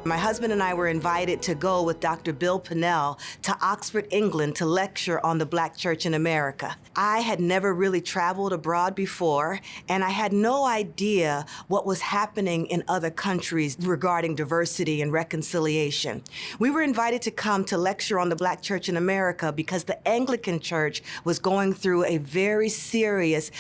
My husband and I were invited to go with Dr. Bill Pennell to Oxford, England to lecture on the Black church in America. I had never really traveled abroad before, and I had no idea what was happening in other countries regarding diversity and reconciliation. We were invited to come to lecture on the Black church in America because the Anglican Church was going through a very serious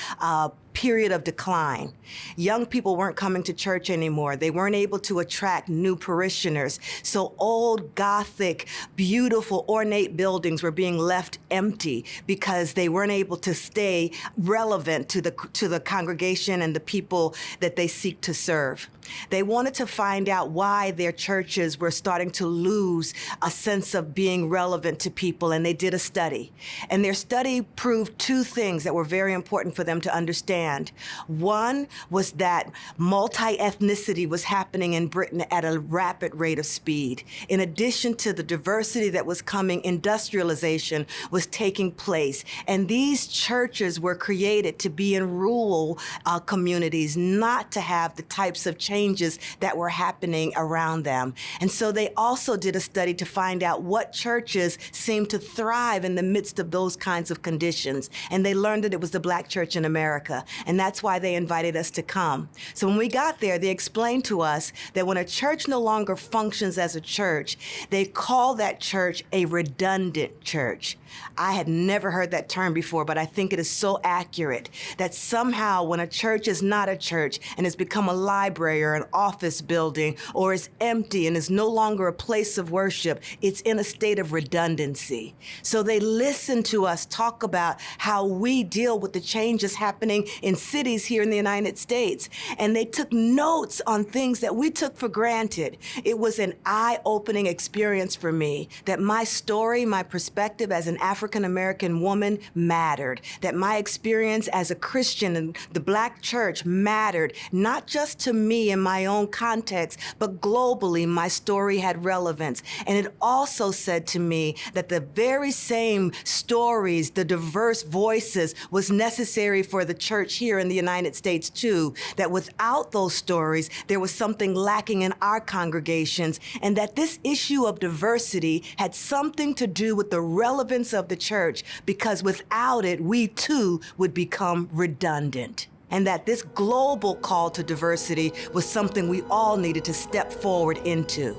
period of decline. Young people weren't coming to church anymore. They weren't able to attract new parishioners. So old, Gothic, beautiful, ornate buildings were being left empty because they weren't able to stay relevant to the congregation and the people that they seek to serve. They wanted to find out why their churches were starting to lose a sense of being relevant to people, and they did a study. And their study proved two things that were very important for them to understand. One was that multi-ethnicity was happening in Britain at a rapid rate of speed. In addition to the diversity that was coming, industrialization was taking place. And these churches were created to be in rural communities, not to have the types of changes that were happening around them. And so they also did a study to find out what churches seemed to thrive in the midst of those kinds of conditions. And they learned that it was the Black church in America. And that's why they invited us to come. So when we got there, they explained to us that when a church no longer functions as a church, they call that church a redundant church. I had never heard that term before, but I think it is so accurate that somehow when a church is not a church and has become a library or an office building or is empty and is no longer a place of worship, it's in a state of redundancy. So they listened to us talk about how we deal with the changes happening in cities here in the United States. And they took notes on things that we took for granted. It was an eye-opening experience for me that my story, my perspective as an African-American woman mattered, that my experience as a Christian in the Black church mattered, not just to me in my own context, but globally my story had relevance. And it also said to me that the very same stories, the diverse voices was necessary for the church here in the United States too, that without those stories, there was something lacking in our congregations, and that this issue of diversity had something to do with the relevance of the church, because without it, we too would become redundant. And that this global call to diversity was something we all needed to step forward into.